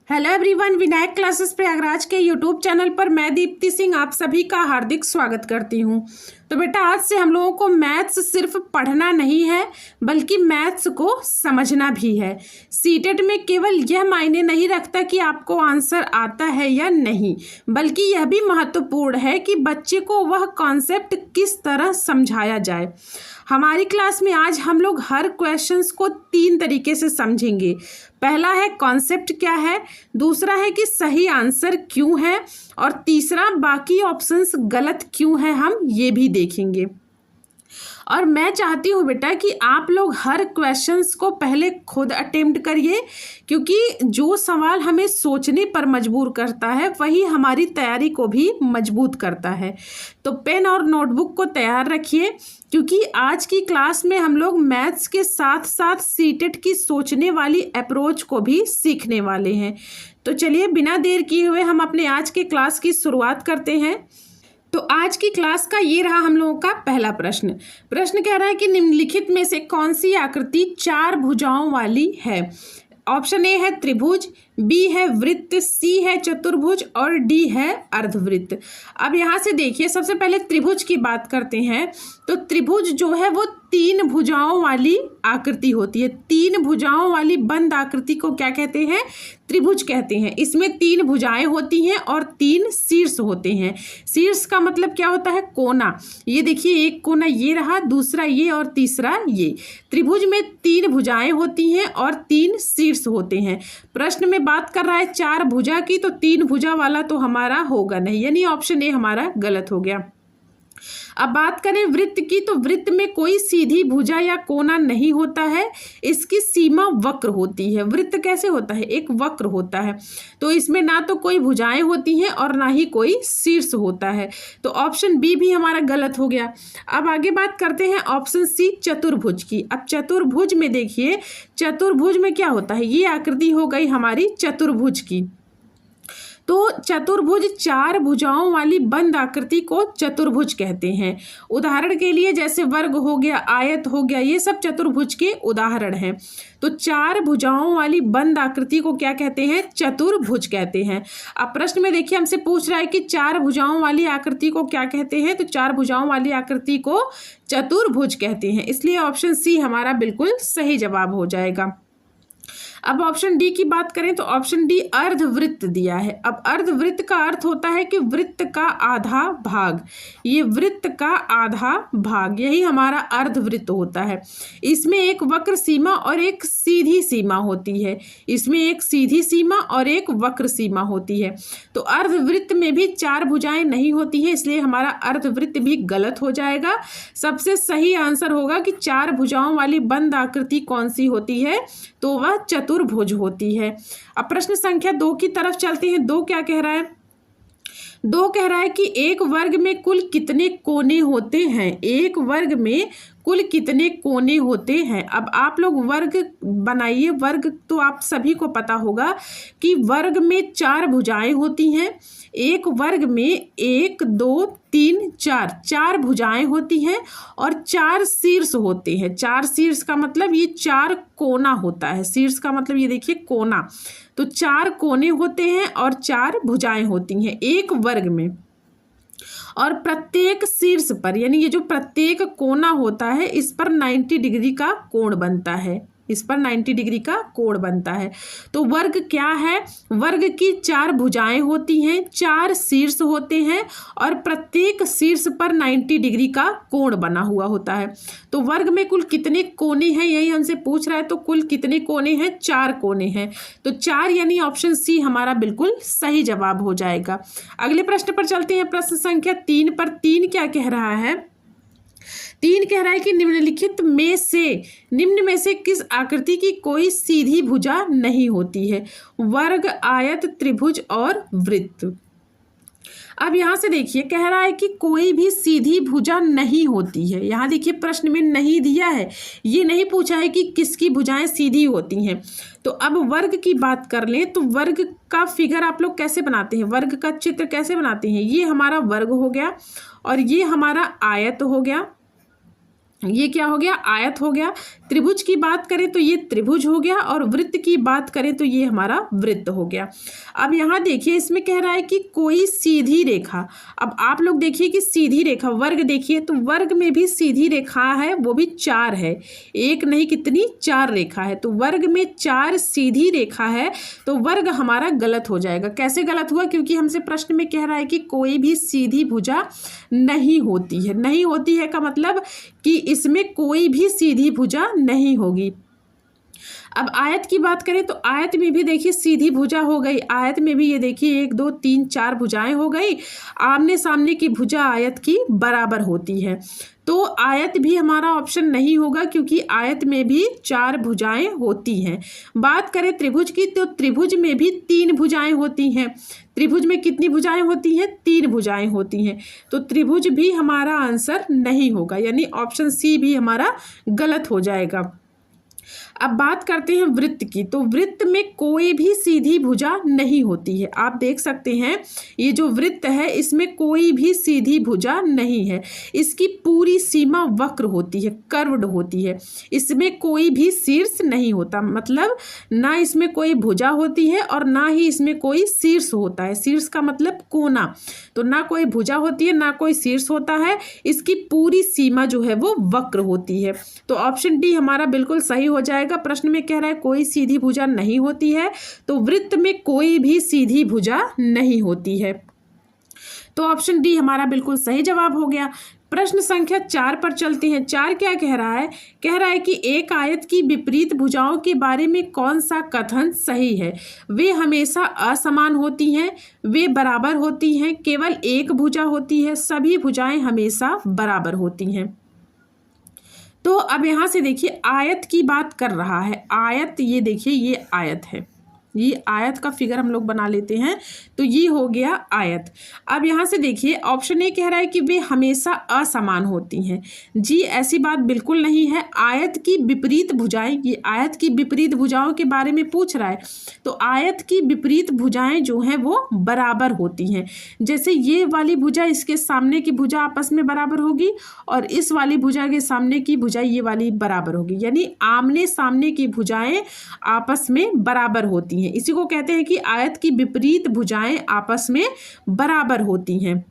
Hello everyone, Vinayak classes Prayagraj के YouTube channel पर मैं दीप्ति सिंह आप सभी का हार्दिक स्वागत करती हूं। तो बेटा, आज से हम लोगों को मैथ्स सिर्फ पढ़ना नहीं है बल्कि मैथ्स को समझना भी है। सीटेट में केवल यह मायने नहीं रखता कि आपको आंसर आता है या नहीं, बल्कि यह भी महत्वपूर्ण है कि बच्चे को वह कॉन्सेप्ट किस तरह समझाया जाए। हमारी क्लास में आज हम लोग हर क्वेश्चंस को 3 तरीके से समझेंगे। पहला है कॉन्सेप्ट क्या है, दूसरा है कि सही आंसर क्यों है, और तीसरा बाकी ऑप्शंस गलत क्यों है, हम ये भी देखेंगे। और मैं चाहती हूँ बेटा कि आप लोग हर क्वेश्चंस को पहले खुद अटेम्प्ट करिए, क्योंकि जो सवाल हमें सोचने पर मजबूर करता है वही हमारी तैयारी को भी मजबूत करता है। तो पेन और नोटबुक को तैयार रखिए, क्योंकि आज की क्लास में हम लोग मैथ्स के साथ साथ सीटेट की सोचने वाली अप्रोच को भी सीखने वाले हैं। तो चलिए बिना देर किए हुए हम अपने आज के क्लास की शुरुआत करते हैं। तो आज की क्लास का ये रहा हम लोगों का पहला प्रश्न। प्रश्न कह रहा है कि निम्नलिखित में से कौन सी आकृति 4 भुजाओं वाली है। ऑप्शन ए है त्रिभुज, बी है वृत्त, सी है चतुर्भुज और डी है अर्धवृत्त। अब यहाँ से देखिए, सबसे पहले त्रिभुज की बात करते हैं। तो त्रिभुज जो है वो 3 भुजाओं वाली आकृति होती है। 3 भुजाओं वाली बंद आकृति को क्या कहते हैं? त्रिभुज कहते हैं। इसमें 3 भुजाएं होती हैं और 3 शीर्ष होते हैं। शीर्ष का मतलब क्या होता है? कोना। ये देखिए, एक कोना ये रहा, दूसरा ये और तीसरा ये। त्रिभुज में 3 भुजाएं होती हैं और 3 शीर्ष होते हैं। प्रश्न में बात कर रहा है 4 भुजा की, तो 3 भुजा वाला तो हमारा होगा नहीं, यानी ऑप्शन ए हमारा गलत हो गया। अब बात करें वृत्त की, तो वृत्त में कोई सीधी भुजा या कोना नहीं होता है, इसकी सीमा वक्र होती है। वृत्त कैसे होता है? एक वक्र होता है। तो इसमें ना तो कोई भुजाएं होती हैं और ना ही कोई शीर्ष होता है। तो ऑप्शन बी भी हमारा गलत हो गया। अब आगे बात करते हैं ऑप्शन सी चतुर्भुज की। अब चतुर्भुज में देखिए, चतुर्भुज में क्या होता है? ये आकृति हो गई हमारी चतुर्भुज की। तो चतुर्भुज 4 भुजाओं वाली बंद आकृति को चतुर्भुज कहते हैं। उदाहरण के लिए जैसे वर्ग हो गया, आयत हो गया, ये सब चतुर्भुज के उदाहरण हैं। तो 4 भुजाओं वाली बंद आकृति को क्या कहते हैं? चतुर्भुज कहते हैं। अब प्रश्न में देखिए, हमसे पूछ रहा है कि 4 भुजाओं वाली आकृति को क्या कहते हैं? तो 4 भुजाओं वाली आकृति को चतुर्भुज कहते हैं। इसलिए ऑप्शन सी हमारा बिल्कुल सही जवाब हो जाएगा। अब ऑप्शन डी की बात करें तो ऑप्शन डी अर्धवृत्त दिया है। अब अर्धवृत्त का अर्थ होता है कि वृत्त का आधा भाग। ये वृत्त का आधा भाग, यही हमारा अर्धवृत्त होता है। इसमें एक वक्र सीमा और एक सीधी सीमा होती है। इसमें एक सीधी सीमा और एक वक्र सीमा होती है। तो अर्धवृत्त में भी 4 भुजाएं नहीं होती है, इसलिए हमारा अर्धवृत्त भी गलत हो जाएगा। सबसे सही आंसर होगा कि 4 भुजाओं वाली बंद आकृति कौन सी होती है? तो वह चतुर्भुज होती है। अब प्रश्न संख्या 2 की तरफ चलते हैं। 2 क्या कह रहा है? 2 कह रहा है कि एक वर्ग में कुल कितने कोने होते हैं? एक वर्ग में कुल कितने कोने होते हैं? अब आप लोग वर्ग बनाइए। वर्ग तो आप सभी को पता होगा कि वर्ग में 4 भुजाएं होती हैं। एक वर्ग में 1 2 3 4 भुजाएं होती हैं और 4 शीर्ष होते हैं। 4 शीर्ष का मतलब ये 4 कोना होता है। शीर्ष का मतलब ये देखिए कोना। तो 4 कोने होते हैं और 4 भुजाएं होती हैं एक वर्ग में। और प्रत्येक शीर्ष पर, यानी ये जो प्रत्येक कोना होता है, इस पर 90 डिग्री का कोण बनता है। इस पर 90 डिग्री का कोण बनता है। तो वर्ग क्या है? वर्ग की 4 भुजाएं होती हैं, 4 शीर्ष होते हैं और प्रत्येक शीर्ष पर 90 डिग्री का कोण बना हुआ होता है। तो वर्ग में कुल कितने कोने हैं, यही हमसे पूछ रहा है। तो कुल कितने कोने हैं? 4 कोने हैं। तो 4 यानी ऑप्शन सी हमारा बिल्कुल सही जवाब हो जाएगा। अगले प्रश्न पर चलते हैं। प्रश्न संख्या 3 पर 3 क्या कह रहा है? 3 कह रहा है कि निम्न में से किस आकृति की कोई सीधी भुजा नहीं होती है? वर्ग, आयत, त्रिभुज और वृत्त। अब यहाँ से देखिए, कह रहा है कि कोई भी सीधी भुजा नहीं होती है। यहाँ देखिए प्रश्न में नहीं दिया है, ये नहीं पूछा है कि किसकी भुजाएं सीधी होती हैं। तो अब वर्ग की बात कर लें तो वर्ग का फिगर आप लोग कैसे बनाते हैं? वर्ग का चित्र कैसे बनाते हैं? ये हमारा वर्ग हो गया और ये हमारा आयत हो गया। ये क्या हो गया, आयत हो गया। त्रिभुज की बात करें तो ये त्रिभुज हो गया, और वृत्त की बात करें तो ये हमारा वृत्त हो गया। अब यहाँ देखिए इसमें कह रहा है कि कोई सीधी रेखा। अब आप लोग देखिए कि सीधी रेखा, वर्ग देखिए तो वर्ग में भी सीधी रेखा है, वो भी 4 है, एक नहीं कितनी 4 रेखा है। तो वर्ग में 4 सीधी रेखा है, तो वर्ग हमारा गलत हो जाएगा। कैसे गलत हुआ, क्योंकि हमसे प्रश्न में कह रहा है कि कोई भी सीधी भुजा नहीं होती है। नहीं होती है का मतलब कि इसमें कोई भी सीधी भुजा नहीं होगी। अब आयत की बात करें तो आयत में भी देखिए सीधी भुजा हो गई। आयत में भी ये देखिए 1 2 3 4 भुजाएं हो गई। आमने सामने की भुजा आयत की बराबर होती है, तो आयत भी हमारा ऑप्शन नहीं होगा, क्योंकि आयत में भी 4 भुजाएं होती हैं। बात करें त्रिभुज की तो त्रिभुज में भी 3 भुजाएं होती हैं। त्रिभुज में कितनी भुजाएं होती हैं, 3 भुजाएं होती हैं। तो त्रिभुज भी हमारा आंसर नहीं होगा, यानी ऑप्शन सी भी हमारा गलत हो जाएगा। अब बात करते हैं वृत्त की, तो वृत्त में कोई भी सीधी भुजा नहीं होती है। आप देख सकते हैं ये जो वृत्त है इसमें कोई भी सीधी भुजा नहीं है, इसकी पूरी सीमा वक्र होती है, कर्व्ड होती है। इसमें कोई भी शीर्ष नहीं होता, मतलब ना इसमें कोई भुजा होती है और ना ही इसमें कोई शीर्ष होता है। शीर्ष का मतलब कोना, तो ना कोई भुजा होती है ना कोई शीर्ष होता है। इसकी पूरी सीमा जो है वो वक्र होती है। तो ऑप्शन डी हमारा बिल्कुल सही हो जाएगा। प्रश्न में कह रहा है कोई सीधी भुजा नहीं होती है, तो वृत्त में कोई भी सीधी भुजा नहीं होती है। तो ऑप्शन डी हमारा बिल्कुल सही जवाब हो गया। प्रश्न संख्या 4 पर चलते हैं। 4 क्या कह रहा है, कह रहा है कि एक आयत की विपरीत भुजाओं के बारे में कौन सा कथन सही है। वे हमेशा असमान होती हैं, वे बराबर होती हैं, केवल एक भुजा होती है, सभी भुजाएं हमेशा बराबर होती हैं। तो अब यहाँ से देखिए आयत की बात कर रहा है। आयत, ये देखिए ये आयत है, ये आयत का फिगर हम लोग बना लेते हैं, तो ये हो गया आयत। अब यहाँ से देखिए ऑप्शन ए कह रहा है कि वे हमेशा असमान होती हैं। जी ऐसी बात बिल्कुल नहीं है। आयत की विपरीत भुजाएं, ये आयत की विपरीत भुजाओं के बारे में पूछ रहा है, तो आयत की विपरीत भुजाएं जो हैं वो बराबर होती हैं। जैसे ये वाली भुजा इसके सामने की भुजा आपस में बराबर होगी, और इस वाली भुजा के सामने की भुजा ये वाली बराबर होगी, यानी आमने सामने की भुजाएं आपस में बराबर होती हैं। इसी को कहते हैं कि आयत की विपरीत भुजाएं आपस में बराबर होती हैं।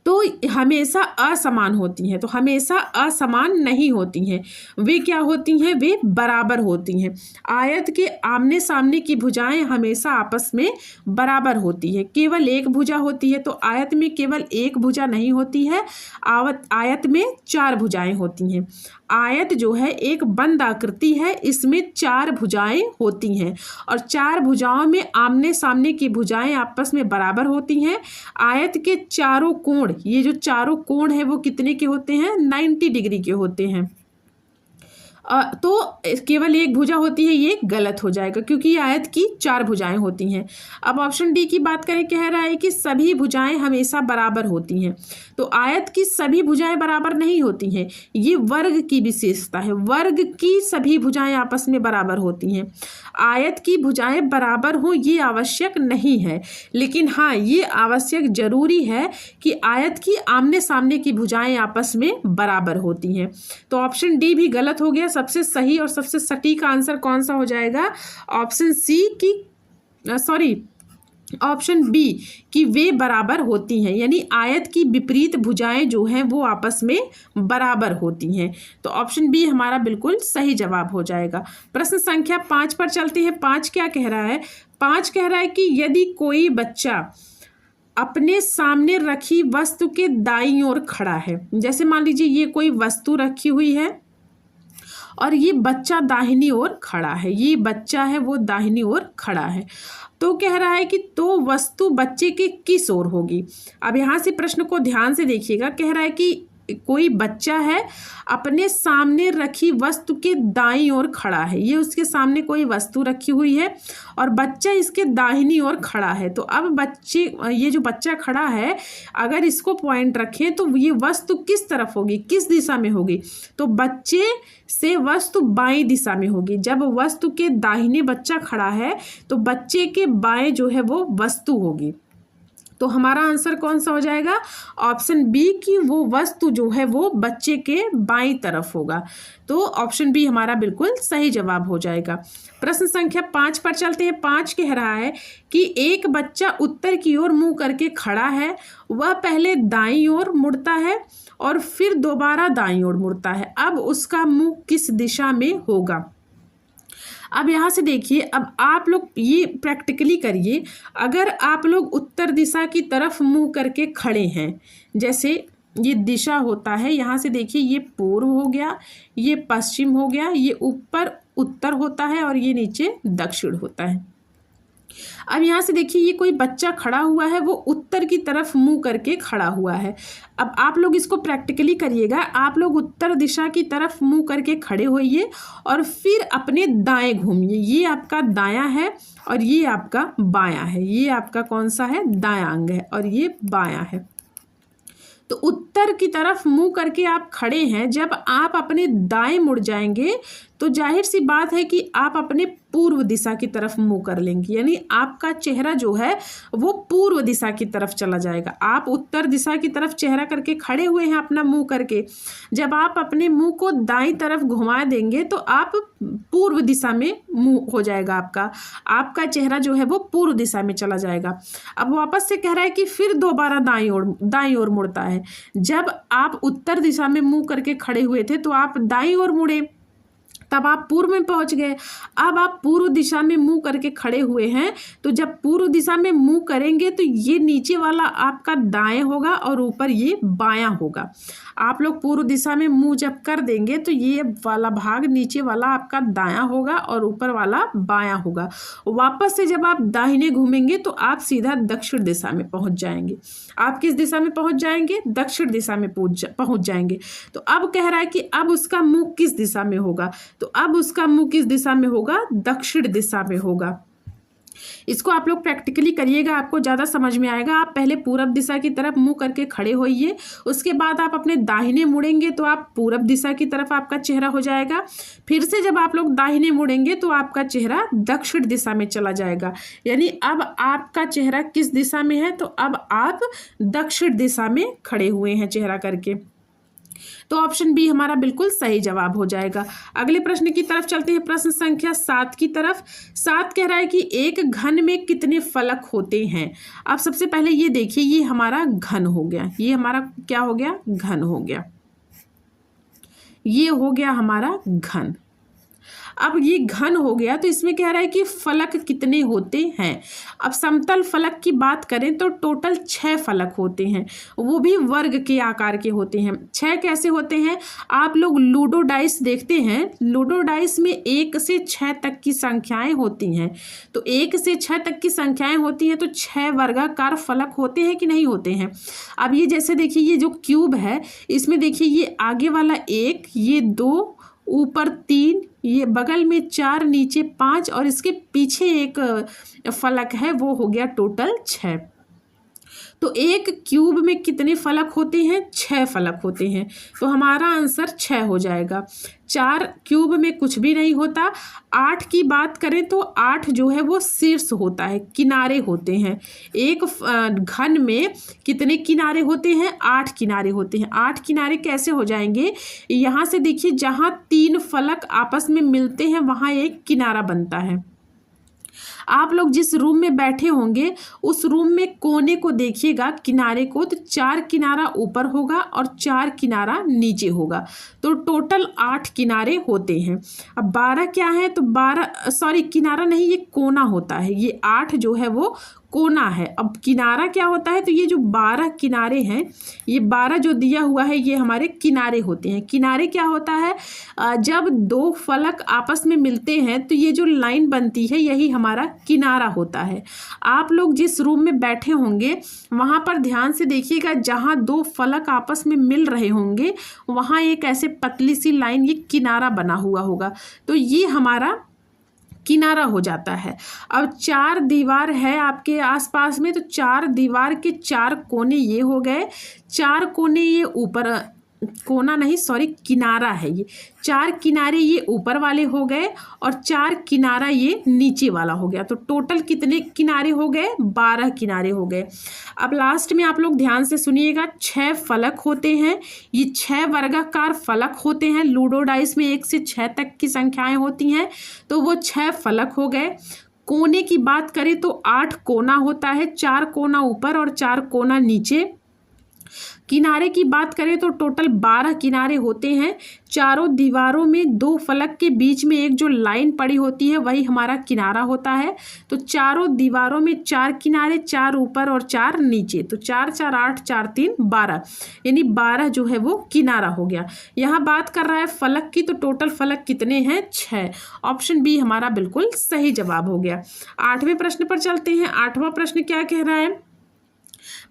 तो हमेशा असमान होती हैं, तो हमेशा असमान नहीं होती हैं। वे क्या होती हैं, वे बराबर होती हैं। आयत के आमने सामने की भुजाएं हमेशा आपस में बराबर होती है। केवल एक भुजा होती है, तो आयत में केवल एक भुजा नहीं होती है, आयत में 4 भुजाएं होती हैं। आयत जो है एक बंद आकृति है, इसमें 4 भुजाएं होती हैं, और 4 भुजाओं में आमने सामने की भुजाएं आपस में बराबर होती हैं। आयत के चारों कोण, ये जो चारों कोण है वो कितने के होते हैं, 90 डिग्री के होते हैं। तो केवल एक भुजा होती है, ये गलत हो जाएगा, क्योंकि आयत की 4 भुजाएं होती हैं। अब ऑप्शन डी की बात करें, कह रहा है कि सभी भुजाएं हमेशा बराबर होती हैं। तो आयत की सभी भुजाएं बराबर नहीं होती हैं, ये वर्ग की विशेषता है। वर्ग की सभी भुजाएं आपस में बराबर होती हैं। आयत की भुजाएं बराबर हो ये आवश्यक नहीं है, लेकिन हाँ ये आवश्यक जरूरी है कि आयत की आमने सामने की भुजाएं आपस में बराबर होती हैं। तो ऑप्शन डी भी गलत हो गया। सबसे सही और सबसे सटीक आंसर कौन सा हो जाएगा, ऑप्शन सी की ऑप्शन बी कि वे बराबर होती हैं, यानी आयत की विपरीत भुजाएं जो हैं वो आपस में बराबर होती हैं। तो ऑप्शन बी हमारा बिल्कुल सही जवाब हो जाएगा। प्रश्न संख्या 5 पर चलते हैं। 5 क्या कह रहा है, 5 कह रहा है कि यदि कोई बच्चा अपने सामने रखी वस्तु के दाईं ओर खड़ा है, जैसे मान लीजिए ये कोई वस्तु रखी हुई है और ये बच्चा दाहिनी ओर खड़ा है, ये बच्चा है वो दाहिनी ओर खड़ा है, तो कह रहा है कि तो वस्तु बच्चे के किस ओर होगी। अब यहाँ से प्रश्न को ध्यान से देखिएगा। कह रहा है कि कोई बच्चा है अपने सामने रखी वस्तु के दाईं ओर खड़ा है, ये उसके सामने कोई वस्तु रखी हुई है और बच्चा इसके दाहिनी ओर खड़ा है। तो अब ये जो बच्चा खड़ा है, अगर इसको पॉइंट रखें तो ये वस्तु किस तरफ होगी, किस दिशा में होगी, तो बच्चे से वस्तु बाएं दिशा में होगी। जब वस्तु के दाहिने बच्चा खड़ा है तो बच्चे के बाएं जो है वो वस्तु होगी। तो हमारा आंसर कौन सा हो जाएगा? ऑप्शन बी की वो वस्तु जो है वो बच्चे के बाईं तरफ होगा। तो ऑप्शन बी हमारा बिल्कुल सही जवाब हो जाएगा। प्रश्न संख्या 5 पर चलते हैं। 5 कह रहा है कि एक बच्चा उत्तर की ओर मुंह करके खड़ा है, वह पहले दाईं ओर मुड़ता है और फिर दोबारा दाईं ओर मुड़ता है। अब उसका मुंह किस दिशा में होगा? अब यहाँ से देखिए, अब आप लोग ये प्रैक्टिकली करिए। अगर आप लोग उत्तर दिशा की तरफ मुंह करके खड़े हैं, जैसे ये दिशा होता है, यहाँ से देखिए ये पूर्व हो गया, ये पश्चिम हो गया, ये ऊपर उत्तर होता है और ये नीचे दक्षिण होता है। अब यहाँ से देखिए ये कोई बच्चा खड़ा हुआ है, वो उत्तर की तरफ मुंह करके खड़ा हुआ है। अब आप लोग इसको प्रैक्टिकली करिएगा। आप लोग उत्तर दिशा की तरफ मुंह करके खड़े होइए और फिर अपने दाएं घूमिए। ये आपका दायां है और ये आपका बायां है। ये आपका कौन सा है? दायां अंग है और ये बायां है। तो उत्तर की तरफ मुंह करके आप खड़े हैं। जब आप अपने दाएं मुड़ जाएंगे तो जाहिर सी बात है कि आप अपने पूर्व दिशा की तरफ मुंह कर लेंगे, यानी आपका चेहरा जो है वो पूर्व दिशा की तरफ चला जाएगा। आप उत्तर दिशा की तरफ चेहरा करके खड़े हुए हैं अपना मुंह करके। जब आप अपने मुंह को दाईं तरफ घुमा देंगे तो आप पूर्व दिशा में मुंह हो जाएगा, आपका चेहरा जो है वो पूर्व दिशा में चला जाएगा। अब वापस से कह रहा है कि फिर दोबारा दाईं ओर मुड़ता है। जब आप उत्तर दिशा में मुंह करके खड़े हुए थे तो आप दाईं ओर मुड़े, तब आप पूर्व में पहुंच गए। अब आप पूर्व दिशा में मुंह करके खड़े हुए हैं, तो जब पूर्व दिशा में मुंह करेंगे तो ये नीचे वाला आपका दाएं होगा और ऊपर ये बायां होगा। आप लोग पूर्व दिशा में मुंह जब कर देंगे तो ये वाला भाग नीचे वाला आपका दायां होगा और ऊपर वाला बायां होगा। वापस से जब आप दाहिने घूमेंगे तो आप सीधा दक्षिण दिशा में पहुंच जाएंगे। आप किस दिशा में पहुंच जाएंगे? दक्षिण दिशा में पहुंच जाएंगे। तो अब कह रहा है कि अब उसका मुंह किस दिशा में होगा? तो अब उसका मुंह किस दिशा में होगा? दक्षिण दिशा में होगा। इसको आप लोग प्रैक्टिकली करिएगा, आपको ज़्यादा समझ में आएगा। आप पहले पूरब दिशा की तरफ मुंह करके खड़े होइए, उसके बाद आप अपने दाहिने मुड़ेंगे तो आप पूरब दिशा की तरफ आपका चेहरा हो जाएगा। फिर से जब आप लोग दाहिने मुड़ेंगे तो आपका चेहरा दक्षिण दिशा में चला जाएगा। यानी अब आपका चेहरा किस दिशा में है? तो अब आप दक्षिण दिशा में खड़े हुए हैं चेहरा करके। तो ऑप्शन बी हमारा बिल्कुल सही जवाब हो जाएगा। अगले प्रश्न की तरफ चलते हैं, प्रश्न संख्या 7 की तरफ। 7 कह रहा है कि एक घन में कितने फलक होते हैं? अब सबसे पहले ये देखिए, ये हमारा घन हो गया, ये हमारा क्या हो गया? घन हो गया। ये हो गया हमारा घन। अब ये घन हो गया तो इसमें कह रहा है कि फलक कितने होते हैं। अब समतल फलक की बात करें तो टोटल 6 फलक होते हैं, वो भी वर्ग के आकार के होते हैं। 6 कैसे होते हैं? आप लोग लूडो डाइस देखते हैं, लूडो डाइस में 1 से 6 तक की संख्याएं होती हैं। तो 1 से 6 तक की संख्याएं होती हैं तो 6 वर्गाकार फलक होते हैं कि नहीं होते हैं? अब ये जैसे देखिए, ये जो क्यूब है इसमें देखिए, ये आगे वाला 1, ये 2, ऊपर 3, ये बगल में 4, नीचे 5 और इसके पीछे एक फलक है, वो हो गया टोटल 6। तो एक क्यूब में कितने फलक होते हैं? 6 फलक होते हैं। तो हमारा आंसर 6 हो जाएगा। 4 क्यूब में कुछ भी नहीं होता। 8 की बात करें तो 8 जो है वो शीर्ष होता है, किनारे होते हैं। एक घन में कितने किनारे होते हैं? 8 किनारे होते हैं। 8 किनारे कैसे हो जाएंगे? यहाँ से देखिए, जहाँ 3 फलक आपस में मिलते हैं वहाँ एक किनारा बनता है। आप लोग जिस रूम में बैठे होंगे उस रूम में कोने को देखिएगा, किनारे को, तो 4 किनारा ऊपर होगा और 4 किनारा नीचे होगा। तो टोटल 8 किनारे होते हैं। अब 12 क्या है? तो 12 सॉरी किनारा नहीं, ये कोना होता है। ये 8 जो है वो कोना है। अब किनारा क्या होता है? तो ये जो 12 किनारे हैं, ये 12 जो दिया हुआ है ये हमारे किनारे होते हैं। किनारे क्या होता है? जब 2 फलक आपस में मिलते हैं तो ये जो लाइन बनती है यही हमारा किनारा होता है। आप लोग जिस रूम में बैठे होंगे वहाँ पर ध्यान से देखिएगा, जहाँ 2 फलक आपस में मिल रहे होंगे वहाँ एक ऐसे पतली सी लाइन, ये किनारा बना हुआ होगा। तो ये हमारा किनारा हो जाता है। अब 4 दीवार है आपके आसपास में, तो 4 दीवार के 4 कोने ये हो गए, 4 कोने ये ऊपर कोना नहीं, सॉरी, किनारा है ये। 4 किनारे ये ऊपर वाले हो गए और 4 किनारा ये नीचे वाला हो गया। तो टोटल कितने किनारे हो गए? 12 किनारे हो गए। अब लास्ट में आप लोग ध्यान से सुनिएगा, 6 फलक होते हैं, ये 6 वर्गाकार फलक होते हैं। लूडो डाइस में 1 से 6 तक की संख्याएं होती हैं, तो वो 6 फलक हो गए। कोने की बात करें तो 8 कोना होता है, 4 कोना ऊपर और 4 कोना नीचे। किनारे की बात करें तो टोटल 12 किनारे होते हैं। चारों दीवारों में 2 फलक के बीच में एक जो लाइन पड़ी होती है वही हमारा किनारा होता है। तो चारों दीवारों में 4 किनारे, 4 ऊपर और 4 नीचे। तो 4 4 8 4 3 12, यानी 12 जो है वो किनारा हो गया। यहाँ बात कर रहा है फलक की, तो टोटल फलक कितने हैं? 6। ऑप्शन बी हमारा बिल्कुल सही जवाब हो गया। 8वें प्रश्न पर चलते हैं। 8वां प्रश्न क्या कह रहा है?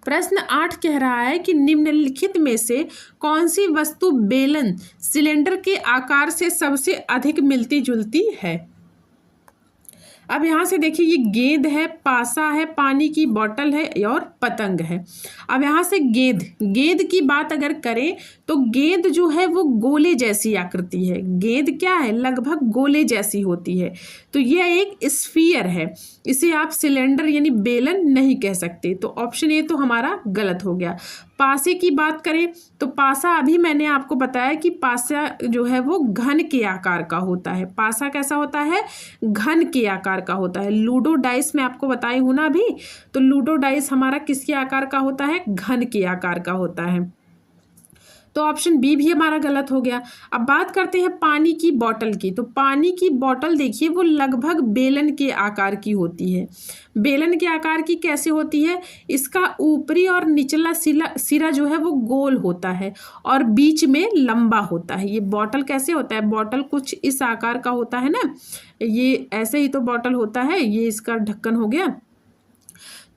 प्रश्न 8 कह रहा है कि निम्नलिखित में से कौन सी वस्तु बेलन सिलेंडर के आकार से सबसे अधिक मिलती जुलती है? अब यहाँ से देखिए, ये गेंद है, पासा है, पानी की बोतल है और पतंग है। अब यहाँ से गेंद की बात अगर करें तो गेंद जो है वो गोले जैसी आकृति है। गेंद क्या है? लगभग गोले जैसी होती है। तो यह एक स्फीयर है, इसे आप सिलेंडर यानी बेलन नहीं कह सकते। तो ऑप्शन ए तो हमारा गलत हो गया। पासे की बात करें तो पासा, अभी मैंने आपको बताया कि पासा जो है वो घन के आकार का होता है। पासा कैसा होता है? घन के आकार का होता है। लूडो डाइस में आपको बताई हूं ना अभी, तो लूडो डाइस हमारा किसके आकार का होता है? घन के आकार का होता है। तो ऑप्शन बी भी हमारा गलत हो गया। अब बात करते हैं पानी की बोतल की। तो पानी की बोतल देखिए, वो लगभग बेलन के आकार की होती है। बेलन के आकार की कैसे होती है? इसका ऊपरी और निचला सिरा जो है वो गोल होता है और बीच में लंबा होता है। ये बोतल कैसे होता है? बोतल कुछ इस आकार का होता है ना, ये ऐसे ही तो बोतल होता है। ये इसका ढक्कन हो गया।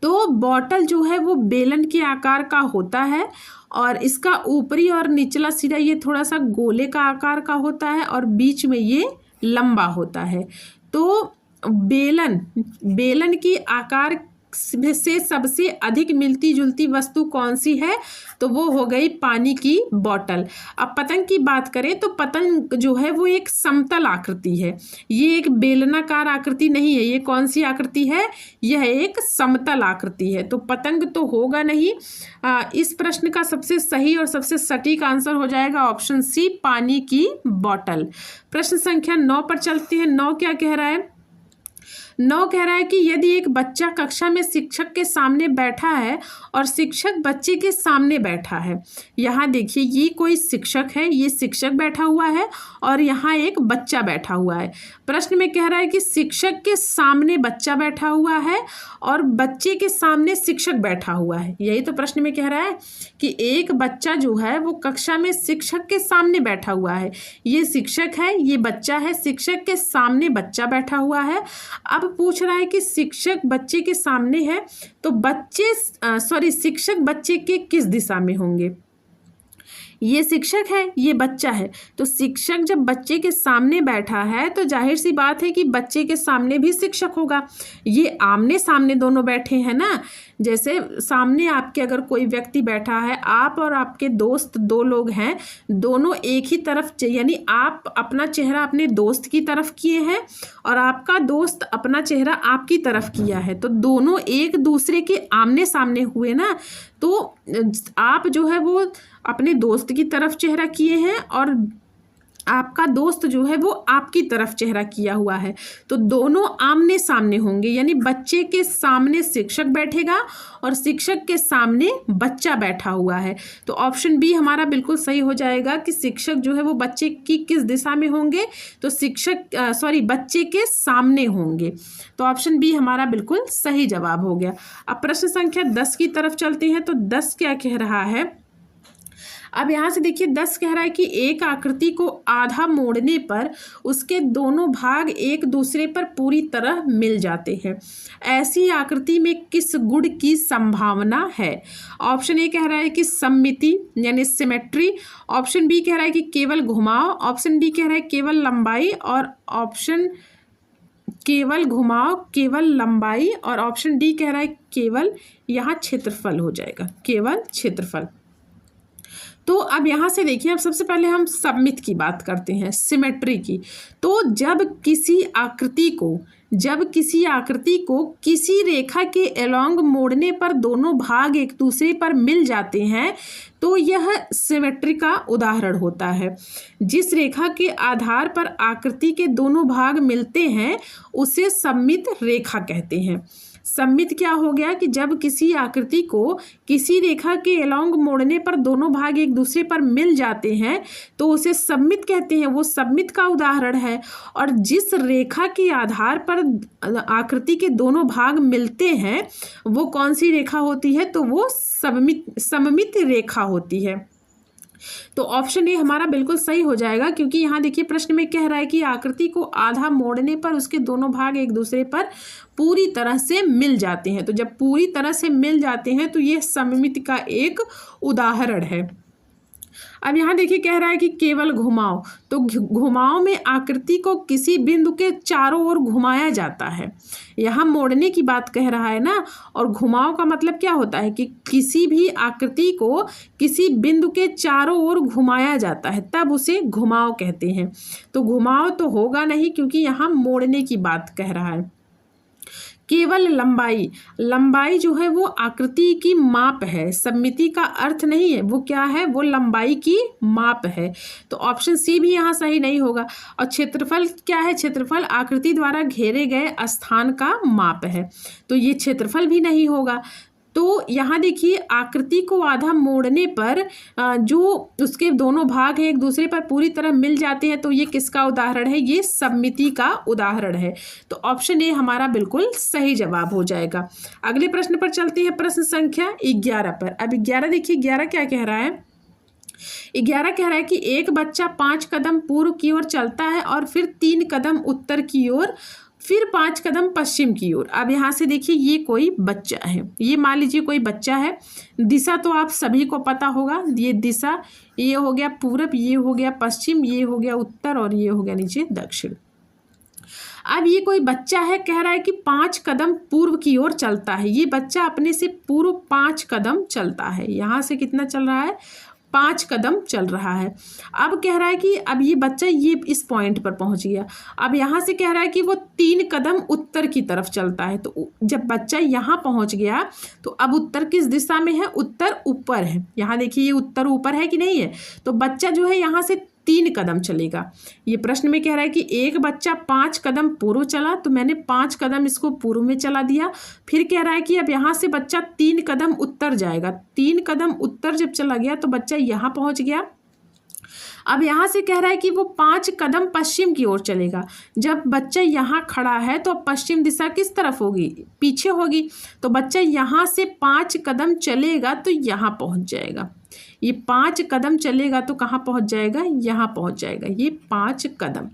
तो बोतल जो है वो बेलन के आकार का होता है और इसका ऊपरी और निचला सिरा ये थोड़ा सा गोले का आकार का होता है और बीच में ये लंबा होता है। तो बेलन की आकार से सबसे अधिक मिलती जुलती वस्तु कौन सी है? तो वो हो गई पानी की बोतल। अब पतंग की बात करें तो पतंग जो है वो एक समतल आकृति है, ये एक बेलनाकार आकृति नहीं है। ये कौन सी आकृति है? यह एक समतल आकृति है। तो पतंग तो होगा नहीं। इस प्रश्न का सबसे सही और सबसे सटीक आंसर हो जाएगा ऑप्शन सी, पानी की बोतल। प्रश्न संख्या 9 पर चलते हैं। 9 क्या कह रहा है? 9 कह रहा है कि यदि एक बच्चा कक्षा में शिक्षक के सामने बैठा है और शिक्षक बच्चे के सामने बैठा है। यहाँ देखिए, ये कोई शिक्षक है, ये शिक्षक बैठा हुआ है और यहाँ एक बच्चा बैठा हुआ है। प्रश्न में कह रहा है कि शिक्षक के सामने बच्चा बैठा हुआ है और बच्चे के सामने शिक्षक बैठा हुआ है। यही तो प्रश्न में कह रहा है कि एक बच्चा जो है वो कक्षा में शिक्षक के सामने बैठा हुआ है। ये शिक्षक है, ये बच्चा है, शिक्षक के सामने बच्चा बैठा हुआ है। अब पूछ रहा है कि शिक्षक बच्चे के सामने है, तो शिक्षक बच्चे के किस दिशा में होंगे? ये शिक्षक है, ये बच्चा है। तो शिक्षक जब बच्चे के सामने बैठा है तो जाहिर सी बात है कि बच्चे के सामने भी शिक्षक होगा। ये आमने सामने दोनों बैठे हैं ना। जैसे सामने आपके अगर कोई व्यक्ति बैठा है, आप और आपके दोस्त 2 लोग हैं, दोनों एक ही तरफ, यानी आप अपना चेहरा अपने दोस्त की तरफ किए हैं और आपका दोस्त अपना चेहरा आपकी तरफ किया है। तो दोनों एक दूसरे के आमने सामने हुए ना। तो आप जो है वो अपने दोस्त की तरफ चेहरा किए हैं और आपका दोस्त जो है वो आपकी तरफ चेहरा किया हुआ है। तो दोनों आमने सामने होंगे, यानी बच्चे के सामने शिक्षक बैठेगा और शिक्षक के सामने बच्चा बैठा हुआ है। तो ऑप्शन बी हमारा बिल्कुल सही हो जाएगा कि शिक्षक जो है वो बच्चे की किस दिशा में होंगे? तो बच्चे के सामने होंगे। तो ऑप्शन बी हमारा बिल्कुल सही जवाब हो गया। अब प्रश्न संख्या 10 की तरफ चलते हैं। तो 10 क्या कह रहा है? अब यहाँ से देखिए, 10 कह रहा है कि एक आकृति को आधा मोड़ने पर उसके दोनों भाग एक दूसरे पर पूरी तरह मिल जाते हैं। ऐसी आकृति में किस गुण की संभावना है? ऑप्शन ए कह रहा है कि सममिति यानी सिमेट्री, ऑप्शन बी कह रहा है कि केवल घुमाव, ऑप्शन डी कह रहा है केवल लंबाई और ऑप्शन केवल घुमाव, केवल लंबाई और ऑप्शन डी कह रहा है केवल, यहाँ क्षेत्रफल हो जाएगा, केवल क्षेत्रफल। तो अब यहाँ से देखिए, अब सबसे पहले हम सममित की बात करते हैं, सिमेट्री की। तो जब किसी आकृति को किसी रेखा के अलोंग मोड़ने पर दोनों भाग एक दूसरे पर मिल जाते हैं तो यह सिमेट्री का उदाहरण होता है। जिस रेखा के आधार पर आकृति के दोनों भाग मिलते हैं उसे सममित रेखा कहते हैं। सममित क्या हो गया कि जब किसी आकृति को किसी रेखा के अलोंग मोड़ने पर दोनों भाग एक दूसरे पर मिल जाते हैं तो उसे सममित कहते हैं, वो सममित का उदाहरण है। और जिस रेखा के आधार पर आकृति के दोनों भाग मिलते हैं वो कौन सी रेखा होती है, तो वो सममित रेखा होती है। तो ऑप्शन ए हमारा बिल्कुल सही हो जाएगा, क्योंकि यहाँ देखिए प्रश्न में कह रहा है कि आकृति को आधा मोड़ने पर उसके दोनों भाग एक दूसरे पर पूरी तरह से मिल जाते हैं। तो जब पूरी तरह से मिल जाते हैं तो ये सममित का एक उदाहरण है। अब यहाँ देखिए कह रहा है कि केवल घुमाओ, तो घुमाओ में आकृति को किसी बिंदु के चारों ओर घुमाया जाता है। यहाँ मोड़ने की बात कह रहा है ना, और घुमाओ का मतलब क्या होता है कि किसी भी आकृति को किसी बिंदु के चारों ओर घुमाया जाता है, तब उसे घुमाओ कहते हैं। तो घुमाओ तो होगा नहीं, क्योंकि यहाँ मोड़ने की बात कह रहा है। केवल लंबाई जो है वो आकृति की माप है, सममिति का अर्थ नहीं है। वो क्या है, वो लंबाई की माप है। तो ऑप्शन सी भी यहाँ सही नहीं होगा। और क्षेत्रफल क्या है, क्षेत्रफल आकृति द्वारा घेरे गए स्थान का माप है, तो ये क्षेत्रफल भी नहीं होगा। तो यहाँ देखिए आकृति को आधा मोड़ने पर जो उसके दोनों भाग हैं एक दूसरे पर पूरी तरह मिल जाते हैं, तो ये किसका उदाहरण है, ये सममिति का उदाहरण है। तो ऑप्शन ए हमारा बिल्कुल सही जवाब हो जाएगा। अगले प्रश्न पर चलते हैं, प्रश्न संख्या 11 पर। अब 11 देखिए, 11 क्या कह रहा है, 11 कह रहा है कि एक बच्चा 5 कदम पूर्व की ओर चलता है और फिर 3 कदम उत्तर की ओर, फिर 5 कदम पश्चिम की ओर। अब यहाँ से देखिए ये कोई बच्चा है, ये मान लीजिए कोई बच्चा है। दिशा तो आप सभी को पता होगा, ये दिशा, ये हो गया पूरब, ये हो गया पश्चिम, ये हो गया उत्तर और ये हो गया नीचे दक्षिण। अब ये कोई बच्चा है, कह रहा है कि 5 कदम पूर्व की ओर चलता है। ये बच्चा अपने से पूर्व 5 कदम चलता है। यहाँ से कितना चल रहा है, 5 कदम चल रहा है। अब कह रहा है कि अब ये बच्चा ये इस पॉइंट पर पहुंच गया। अब यहाँ से कह रहा है कि वो 3 कदम उत्तर की तरफ चलता है। तो जब बच्चा यहाँ पहुंच गया तो अब उत्तर किस दिशा में है, उत्तर ऊपर है। यहाँ देखिए ये उत्तर ऊपर है कि नहीं है, तो बच्चा जो है यहाँ से 3 कदम चलेगा। ये प्रश्न में कह रहा है कि एक बच्चा 5 कदम पूर्व चला, तो मैंने 5 कदम इसको पूर्व में चला दिया। फिर कह रहा है कि अब यहाँ से बच्चा 3 कदम उत्तर जाएगा। 3 कदम उत्तर जब चला गया तो बच्चा यहाँ पहुँच गया। अब यहाँ से कह रहा है कि वो 5 कदम पश्चिम की ओर चलेगा। जब बच्चा यहाँ खड़ा है तो पश्चिम दिशा किस तरफ होगी, पीछे होगी। तो बच्चा यहाँ से 5 कदम चलेगा तो यहाँ पहुँच जाएगा। ये 5 कदम चलेगा तो कहाँ पहुँच जाएगा, यहाँ पहुँच जाएगा। ये 5 कदम।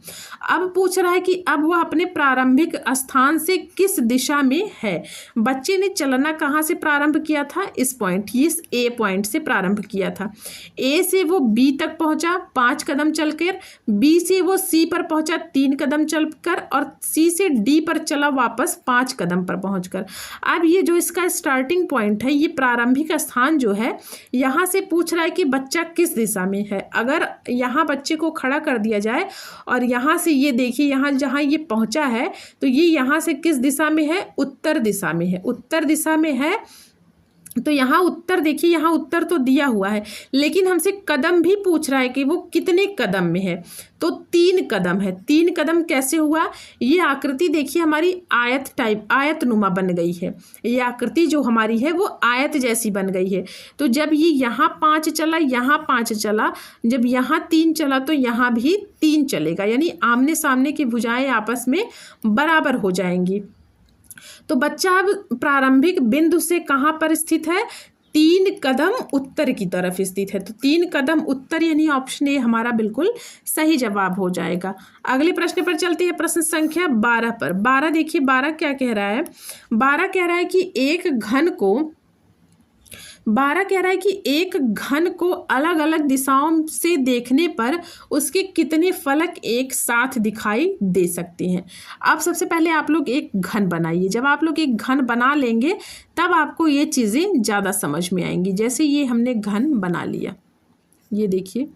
अब पूछ रहा है कि अब वह अपने प्रारंभिक स्थान से किस दिशा में है। बच्चे ने चलना कहाँ से प्रारंभ किया था, इस पॉइंट, इस ए पॉइंट से प्रारंभ किया था। ए से वो बी तक पहुँचा 5 कदम चलकर, बी से वो सी पर पहुँचा 3 कदम चलकर, और सी से डी पर चला वापस 5 कदम पर पहुँचकर। अब ये जो इसका स्टार्टिंग पॉइंट है, ये प्रारंभिक स्थान जो है, यहाँ से पूछ रहा है कि बच्चा किस दिशा में है। अगर यहाँ बच्चे को खड़ा कर दिया जाए और यहाँ से ये देखिए यहाँ जहाँ ये पहुँचा है तो ये यहाँ से किस दिशा में है, उत्तर दिशा में है। उत्तर दिशा में है तो यहाँ उत्तर देखिए, यहाँ उत्तर तो दिया हुआ है, लेकिन हमसे कदम भी पूछ रहा है कि वो कितने कदम में है। तो 3 कदम है। 3 कदम कैसे हुआ, ये आकृति देखिए हमारी आयत नुमा बन गई है। ये आकृति जो हमारी है वो आयत जैसी बन गई है। तो जब ये यहाँ 5 चला, यहाँ 5 चला, जब यहाँ 3 चला तो यहाँ भी 3 चलेगा, यानी आमने सामने की भुजाएं आपस में बराबर हो जाएंगी। तो बच्चा अब प्रारंभिक बिंदु से कहाँ पर स्थित है, 3 कदम उत्तर की तरफ स्थित है। तो 3 कदम उत्तर, यानी ऑप्शन ए हमारा बिल्कुल सही जवाब हो जाएगा। अगले प्रश्न पर चलते हैं, प्रश्न संख्या 12 पर। 12 देखिए, 12 क्या कह रहा है, 12 कह रहा है कि एक घन को अलग अलग दिशाओं से देखने पर उसके कितने फलक एक साथ दिखाई दे सकते हैं। अब सबसे पहले आप लोग एक घन बनाइए। जब आप लोग एक घन बना लेंगे तब आपको ये चीज़ें ज़्यादा समझ में आएंगी। जैसे ये हमने घन बना लिया, ये देखिए,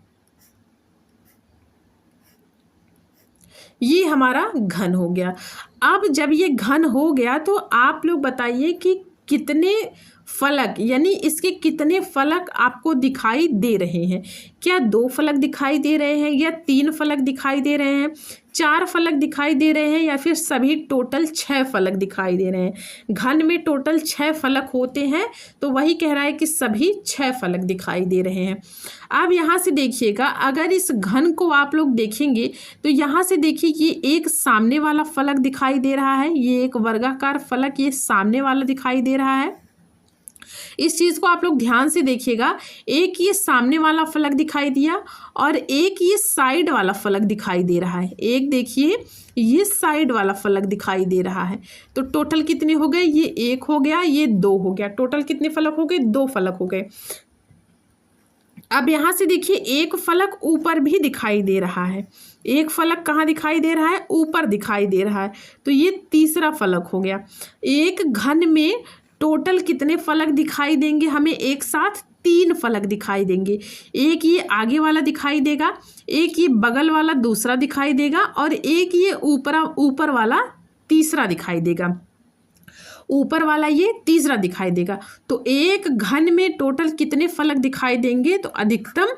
ये हमारा घन हो गया। अब जब ये घन हो गया तो आप लोग बताइए कि कितने फलक, यानी इसके कितने फलक आपको दिखाई दे रहे हैं। क्या 2 फलक दिखाई दे रहे हैं, या 3 फलक दिखाई दे रहे हैं, 4 फलक दिखाई दे रहे हैं, या फिर सभी टोटल 6 फलक दिखाई दे रहे हैं। घन में टोटल 6 फलक होते हैं, तो वही कह रहा है कि सभी 6 फलक दिखाई दे रहे हैं। अब यहाँ से देखिएगा, अगर इस घन को आप लोग देखेंगे तो यहाँ से देखिए, ये एक सामने वाला फलक दिखाई दे रहा है, ये एक वर्गाकार फलक ये सामने वाला दिखाई दे रहा है। इस चीज़ को आप लोग ध्यान से देखिएगा, एक ये सामने वाला फलक दिखाई दिया और एक ये साइड वाला फलक दिखाई दे रहा है। एक देखिए, ये साइड वाला फलक दिखाई दे रहा है। तो टोटल कितने हो गए, ये 1 हो गया, ये 2 हो गया, टोटल कितने फलक हो गए, 2 फलक हो गए। अब यहाँ से देखिए, एक फलक ऊपर भी दिखाई दे रहा है। एक फलक कहाँ दिखाई दे रहा है, ऊपर दिखाई दे रहा है, तो ये तीसरा फलक हो गया। एक घन में टोटल कितने फलक दिखाई देंगे हमें, एक साथ 3 फलक दिखाई देंगे। एक ये आगे वाला दिखाई देगा, एक ये बगल वाला दूसरा दिखाई देगा, और एक ये ऊपर वाला तीसरा दिखाई देगा। ऊपर वाला ये तीसरा दिखाई देगा। तो एक घन में टोटल कितने फलक दिखाई देंगे, तो अधिकतम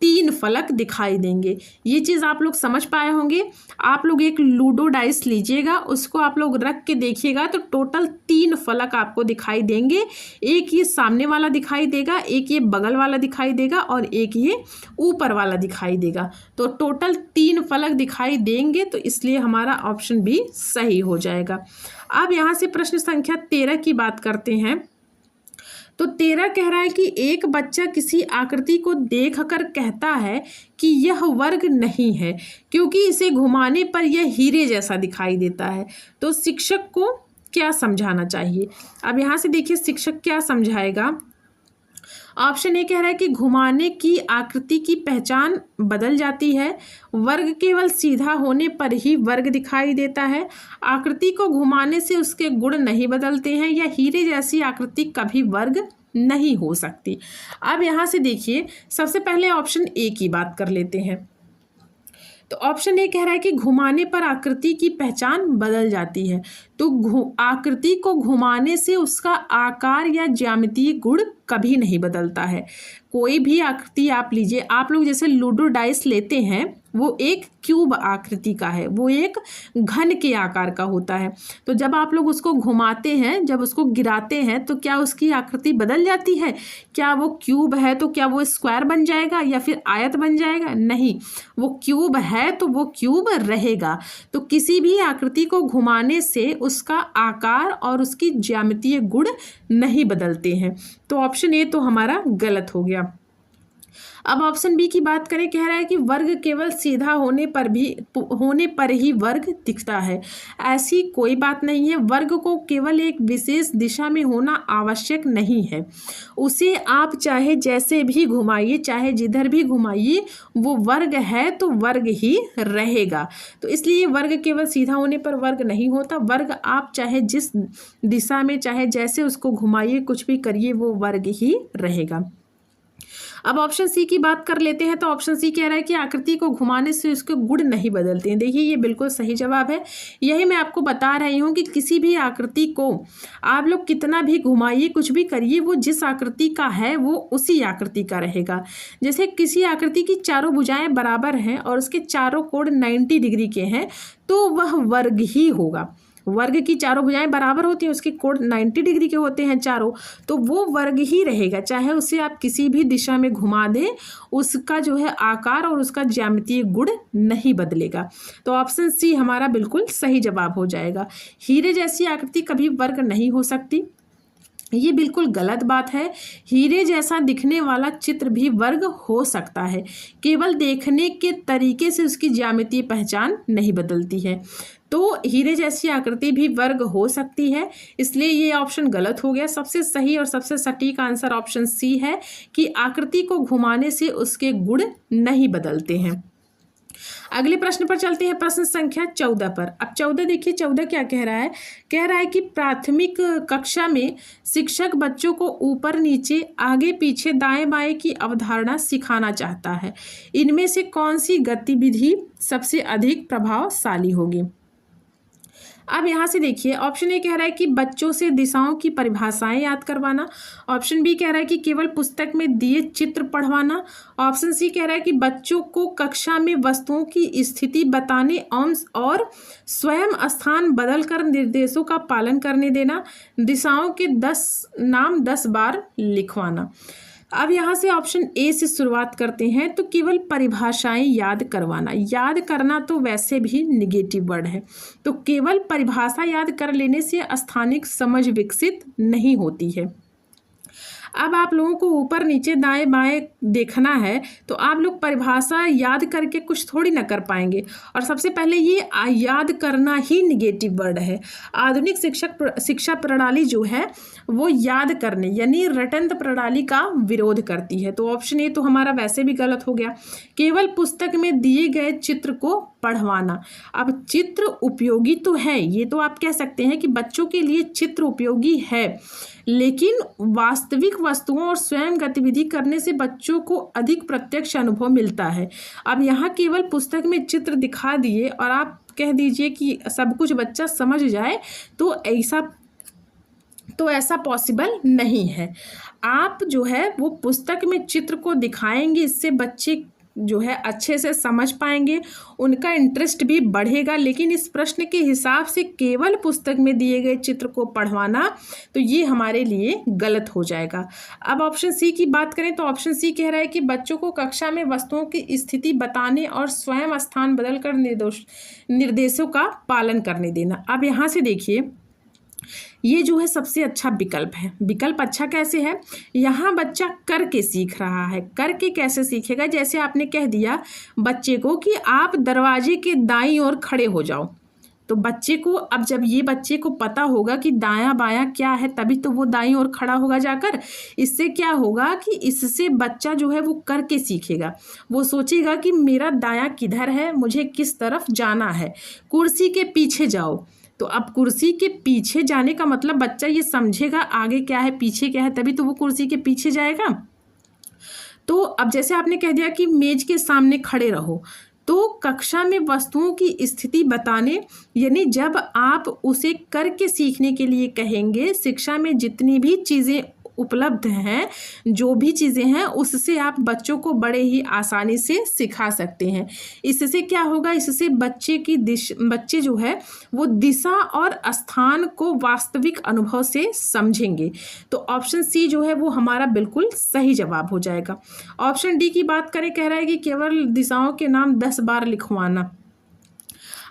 3 फलक दिखाई देंगे। ये चीज़ आप लोग समझ पाए होंगे। आप लोग एक लूडो डाइस लीजिएगा, उसको आप लोग रख के देखिएगा, तो टोटल 3 फलक आपको दिखाई देंगे। एक ये सामने वाला दिखाई देगा, एक ये बगल वाला दिखाई देगा, और एक ये ऊपर वाला दिखाई देगा। तो टोटल 3 फलक दिखाई देंगे, तो इसलिए हमारा ऑप्शन बी सही हो जाएगा। अब यहाँ से प्रश्न संख्या 13 की बात करते हैं। तो 13 कह रहा है कि एक बच्चा किसी आकृति को देखकर कहता है कि यह वर्ग नहीं है, क्योंकि इसे घुमाने पर यह हीरे जैसा दिखाई देता है। तो शिक्षक को क्या समझाना चाहिए। अब यहाँ से देखिए, शिक्षक क्या समझाएगा। ऑप्शन ए कह रहा है कि घुमाने की आकृति की पहचान बदल जाती है, वर्ग केवल सीधा होने पर ही वर्ग दिखाई देता है, आकृति को घुमाने से उसके गुण नहीं बदलते हैं, या हीरे जैसी आकृति कभी वर्ग नहीं हो सकती। अब यहाँ से देखिए, सबसे पहले ऑप्शन ए की बात कर लेते हैं। तो ऑप्शन ए कह रहा है कि घुमाने पर आकृति की पहचान बदल जाती है। तो आकृति को घुमाने से उसका आकार या ज्यामितीय गुण कभी नहीं बदलता है। कोई भी आकृति आप लीजिए, आप लोग जैसे लूडो डाइस लेते हैं, वो एक क्यूब आकृति का है, वो एक घन के आकार का होता है। तो जब आप लोग उसको घुमाते हैं, जब उसको गिराते हैं, तो क्या उसकी आकृति बदल जाती है? क्या वो क्यूब है तो क्या वो स्क्वायर बन जाएगा या फिर आयत बन जाएगा? नहीं, वो क्यूब है तो वो क्यूब रहेगा। तो किसी भी आकृति को घुमाने से उसका आकार और उसकी ज्यामितीय गुण नहीं बदलते हैं। तो ऑप्शन ए तो हमारा गलत हो गया। अब ऑप्शन बी की बात करें, कह रहा है कि वर्ग केवल सीधा होने पर ही वर्ग दिखता है। ऐसी कोई बात नहीं है। वर्ग को केवल एक विशेष दिशा में होना आवश्यक नहीं है। उसे आप चाहे जैसे भी घुमाइए, चाहे जिधर भी घुमाइए, वो वर्ग है तो वर्ग ही रहेगा। तो इसलिए वर्ग केवल सीधा होने पर वर्ग नहीं होता। वर्ग आप चाहे जिस दिशा में, चाहे जैसे उसको घुमाइए, कुछ भी करिए, वो वर्ग ही रहेगा। अब ऑप्शन सी की बात कर लेते हैं। तो ऑप्शन सी कह रहा है कि आकृति को घुमाने से उसके गुण नहीं बदलते हैं। देखिए, ये बिल्कुल सही जवाब है। यही मैं आपको बता रही हूँ कि किसी भी आकृति को आप लोग कितना भी घुमाइए, कुछ भी करिए, वो जिस आकृति का है वो उसी आकृति का रहेगा। जैसे किसी आकृति की चारों भुजाएं बराबर हैं और उसके चारों कोण 90 डिग्री के हैं, तो वह वर्ग ही होगा। वर्ग की चारों भुजाएं बराबर होती हैं, उसके कोण 90 डिग्री के होते हैं चारों, तो वो वर्ग ही रहेगा। चाहे उसे आप किसी भी दिशा में घुमा दें, उसका जो है आकार और उसका ज्यामितीय गुण नहीं बदलेगा। तो ऑप्शन सी हमारा बिल्कुल सही जवाब हो जाएगा। हीरे जैसी आकृति कभी वर्ग नहीं हो सकती, ये बिल्कुल गलत बात है। हीरे जैसा दिखने वाला चित्र भी वर्ग हो सकता है, केवल देखने के तरीके से उसकी ज्यामितीय पहचान नहीं बदलती है। तो हीरे जैसी आकृति भी वर्ग हो सकती है, इसलिए ये ऑप्शन गलत हो गया। सबसे सही और सबसे सटीक आंसर ऑप्शन सी है कि आकृति को घुमाने से उसके गुण नहीं बदलते हैं। अगले प्रश्न पर चलते हैं, प्रश्न संख्या 14 पर। अब 14 देखिए, 14 क्या कह रहा है? कह रहा है कि प्राथमिक कक्षा में शिक्षक बच्चों को ऊपर नीचे, आगे पीछे, दाएं बाएं की अवधारणा सिखाना चाहता है। इनमें से कौन सी गतिविधि सबसे अधिक प्रभावशाली होगी? अब यहाँ से देखिए, ऑप्शन ए कह रहा है कि बच्चों से दिशाओं की परिभाषाएं याद करवाना। ऑप्शन बी कह रहा है कि केवल पुस्तक में दिए चित्र पढ़वाना। ऑप्शन सी कह रहा है कि बच्चों को कक्षा में वस्तुओं की स्थिति बताने और स्वयं स्थान बदलकर निर्देशों का पालन करने देना। दिशाओं के 10 बार लिखवाना। अब यहाँ से ऑप्शन ए से शुरुआत करते हैं। तो केवल परिभाषाएं याद करवाना, याद करना तो वैसे भी निगेटिव वर्ड है, तो केवल परिभाषा याद कर लेने से स्थानिक समझ विकसित नहीं होती है। अब आप लोगों को ऊपर नीचे दाएं बाएं देखना है, तो आप लोग परिभाषा याद करके कुछ थोड़ी ना कर पाएंगे। और सबसे पहले ये याद करना ही निगेटिव वर्ड है। आधुनिक शिक्षा प्रणाली जो है वो याद करने यानी रटंत प्रणाली का विरोध करती है। तो ऑप्शन ए तो हमारा वैसे भी गलत हो गया। केवल पुस्तक में दिए गए चित्र को पढ़वाना। अब चित्र उपयोगी तो है, ये तो आप कह सकते हैं कि बच्चों के लिए चित्र उपयोगी है, लेकिन वास्तविक वस्तुओं और स्वयं गतिविधि करने से बच्चों को अधिक प्रत्यक्ष अनुभव मिलता है। अब यहाँ केवल पुस्तक में चित्र दिखा दिए और आप कह दीजिए कि सब कुछ बच्चा समझ जाए, तो ऐसा पॉसिबल नहीं है। आप जो है वो पुस्तक में चित्र को दिखाएंगे, इससे बच्चे जो है अच्छे से समझ पाएंगे, उनका इंटरेस्ट भी बढ़ेगा। लेकिन इस प्रश्न के हिसाब से केवल पुस्तक में दिए गए चित्र को पढ़वाना, तो ये हमारे लिए गलत हो जाएगा। अब ऑप्शन सी की बात करें तो ऑप्शन सी कह रहा है कि बच्चों को कक्षा में वस्तुओं की स्थिति बताने और स्वयं स्थान बदलकर निर्देशों का पालन करने देना। अब यहाँ से देखिए, ये जो है सबसे अच्छा विकल्प है। विकल्प अच्छा कैसे है? यहाँ बच्चा करके सीख रहा है। करके कैसे सीखेगा? जैसे आपने कह दिया बच्चे को कि आप दरवाजे के दाईं ओर खड़े हो जाओ, तो बच्चे को, अब जब ये बच्चे को पता होगा कि दायां बायां क्या है, तभी तो वो दाईं ओर खड़ा होगा जाकर। इससे क्या होगा कि इससे बच्चा जो है वो करके सीखेगा। वो सोचेगा कि मेरा दायां किधर है, मुझे किस तरफ जाना है। कुर्सी के पीछे जाओ, तो अब कुर्सी के पीछे जाने का मतलब बच्चा ये समझेगा आगे क्या है पीछे क्या है, तभी तो वो कुर्सी के पीछे जाएगा। तो अब जैसे आपने कह दिया कि मेज के सामने खड़े रहो, तो कक्षा में वस्तुओं की स्थिति बताने, यानी जब आप उसे करके सीखने के लिए कहेंगे, शिक्षा में जितनी भी चीज़ें उपलब्ध हैं, जो भी चीज़ें हैं, उससे आप बच्चों को बड़े ही आसानी से सिखा सकते हैं। इससे क्या होगा? इससे बच्चे जो है वो दिशा और स्थान को वास्तविक अनुभव से समझेंगे। तो ऑप्शन सी जो है वो हमारा बिल्कुल सही जवाब हो जाएगा। ऑप्शन डी की बात करें, कह रहा है कि केवल दिशाओं के नाम 10 बार लिखवाना।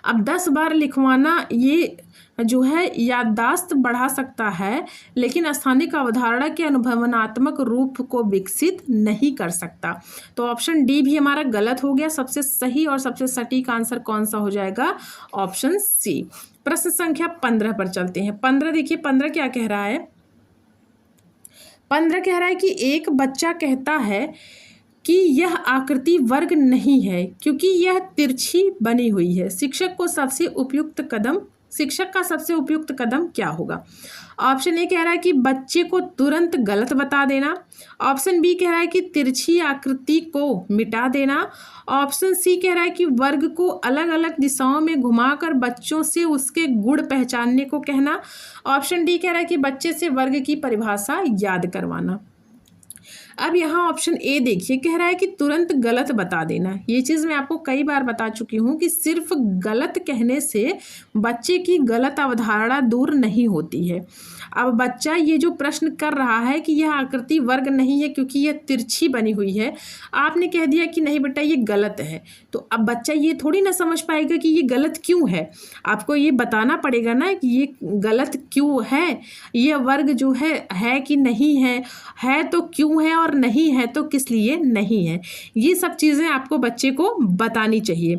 अब 10 बार लिखवाना ये जो है याददाश्त बढ़ा सकता है, लेकिन स्थानिक अवधारणा के अनुभवनात्मक रूप को विकसित नहीं कर सकता। तो ऑप्शन डी भी हमारा गलत हो गया। सबसे सही और सबसे सटीक आंसर कौन सा हो जाएगा? Option C. प्रश्न संख्या 15 पर चलते हैं। 15 देखिए, 15 क्या कह रहा है? 15 कह रहा है कि एक बच्चा कहता है कि यह आकृति वर्ग नहीं है क्योंकि यह तिरछी बनी हुई है। शिक्षक का सबसे उपयुक्त कदम क्या होगा? ऑप्शन ए कह रहा है कि बच्चे को तुरंत गलत बता देना। ऑप्शन बी कह रहा है कि तिरछी आकृति को मिटा देना। ऑप्शन सी कह रहा है कि वर्ग को अलग अलग दिशाओं में घुमाकर बच्चों से उसके गुण पहचानने को कहना। ऑप्शन डी कह रहा है कि बच्चे से वर्ग की परिभाषा याद करवाना। अब यहाँ ऑप्शन ए देखिए, कह रहा है कि तुरंत गलत बता देना। ये चीज़ मैं आपको कई बार बता चुकी हूँ कि सिर्फ गलत कहने से बच्चे की गलत अवधारणा दूर नहीं होती है। अब बच्चा ये जो प्रश्न कर रहा है कि यह आकृति वर्ग नहीं है क्योंकि यह तिरछी बनी हुई है, आपने कह दिया कि नहीं बेटा ये गलत है, तो अब बच्चा ये थोड़ी ना समझ पाएगा कि ये गलत क्यों है। आपको ये बताना पड़ेगा ना कि ये गलत क्यों है, ये वर्ग जो है कि नहीं है तो क्यों है और नहीं है तो किस लिए नहीं है। ये सब चीज़ें आपको बच्चे को बतानी चाहिए।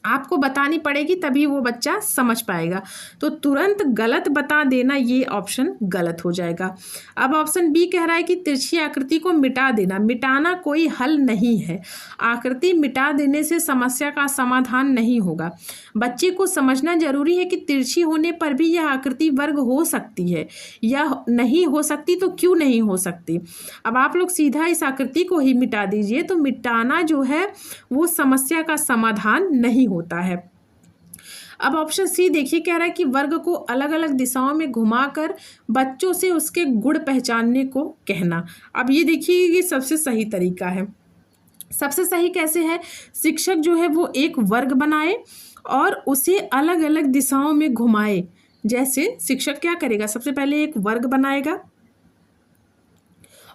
आपको बतानी पड़ेगी, तभी वो बच्चा समझ पाएगा। तो तुरंत गलत बता देना, ये ऑप्शन गलत हो जाएगा। अब ऑप्शन बी कह रहा है कि तिरछी आकृति को मिटा देना। मिटाना कोई हल नहीं है। आकृति मिटा देने से समस्या का समाधान नहीं होगा। बच्चे को समझना जरूरी है कि तिरछी होने पर भी यह आकृति वर्ग हो सकती है, या नहीं हो सकती तो क्यों नहीं हो सकती। अब आप लोग सीधा इस आकृति को ही मिटा दीजिए, तो मिटाना जो है वो समस्या का समाधान नहीं होता है। अब ऑप्शन सी देखिए, कह रहा है कि वर्ग को अलग अलग दिशाओं में घुमाकर बच्चों से उसके गुण पहचानने को कहना। अब ये देखिए, ये सबसे सही तरीका है। सबसे सही कैसे है, शिक्षक जो है वो एक वर्ग बनाए और उसे अलग अलग दिशाओं में घुमाए। जैसे शिक्षक क्या करेगा, सबसे पहले एक वर्ग बनाएगा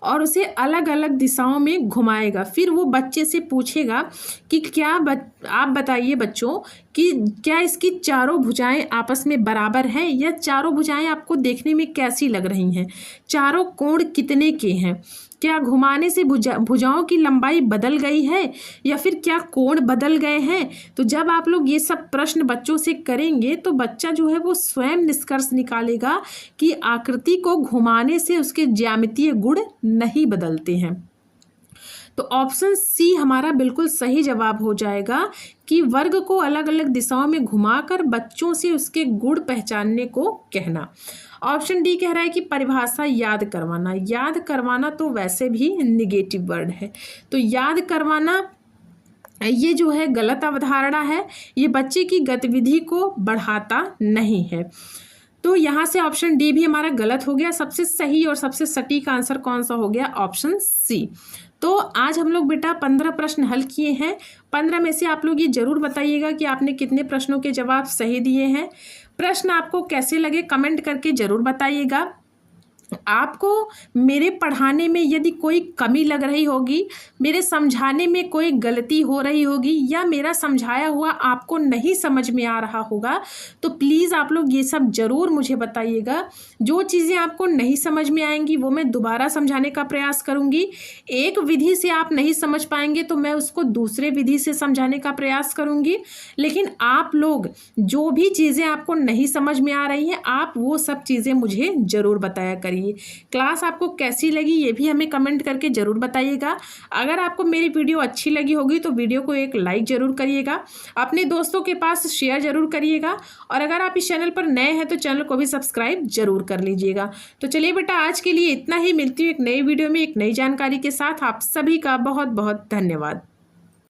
और उसे अलग अलग दिशाओं में घुमाएगा। फिर वो बच्चे से पूछेगा कि आप बताइए बच्चों कि क्या इसकी चारों भुजाएं आपस में बराबर हैं, या चारों भुजाएं आपको देखने में कैसी लग रही हैं, चारों कोण कितने के हैं, क्या घुमाने से भुजाओं की लंबाई बदल गई है, या फिर क्या कोण बदल गए हैं। तो जब आप लोग ये सब प्रश्न बच्चों से करेंगे तो बच्चा जो है वो स्वयं निष्कर्ष निकालेगा कि आकृति को घुमाने से उसके ज्यामितीय गुण नहीं बदलते हैं। तो ऑप्शन सी हमारा बिल्कुल सही जवाब हो जाएगा कि वर्ग को अलग अलग दिशाओं में घुमाकर बच्चों से उसके गुण पहचानने को कहना। ऑप्शन डी कह रहा है कि परिभाषा याद करवाना। याद करवाना तो वैसे भी निगेटिव वर्ड है, तो याद करवाना ये जो है गलत अवधारणा है, ये बच्चे की गतिविधि को बढ़ाता नहीं है। तो यहाँ से ऑप्शन डी भी हमारा गलत हो गया। सबसे सही और सबसे सटीक आंसर कौन सा हो गया, ऑप्शन सी। तो आज हम लोग बेटा 15 प्रश्न हल किए हैं। 15 में से आप लोग ये जरूर बताइएगा कि आपने कितने प्रश्नों के जवाब सही दिए हैं। प्रश्न आपको कैसे लगे कमेंट करके जरूर बताइएगा। आपको मेरे पढ़ाने में यदि कोई कमी लग रही होगी, मेरे समझाने में कोई गलती हो रही होगी, या मेरा समझाया हुआ आपको नहीं समझ में आ रहा होगा, तो प्लीज़ आप लोग ये सब ज़रूर मुझे बताइएगा। जो चीज़ें आपको नहीं समझ में आएंगी वो मैं दोबारा समझाने का प्रयास करूँगी। एक विधि से आप नहीं समझ पाएंगे तो मैं उसको दूसरे विधि से समझाने का प्रयास करूँगी। लेकिन आप लोग जो भी चीज़ें आपको नहीं समझ में आ रही हैं, आप वो सब चीज़ें मुझे ज़रूर बताया करिए। क्लास आपको कैसी लगी ये भी हमें कमेंट करके जरूर बताइएगा। अगर आपको मेरी वीडियो अच्छी लगी होगी तो वीडियो को एक लाइक जरूर करिएगा, अपने दोस्तों के पास शेयर जरूर करिएगा, और अगर आप इस चैनल पर नए हैं तो चैनल को भी सब्सक्राइब जरूर कर लीजिएगा। तो चलिए बेटा, आज के लिए इतना ही। मिलती हूँ एक नई वीडियो में एक नई जानकारी के साथ। आप सभी का बहुत बहुत धन्यवाद।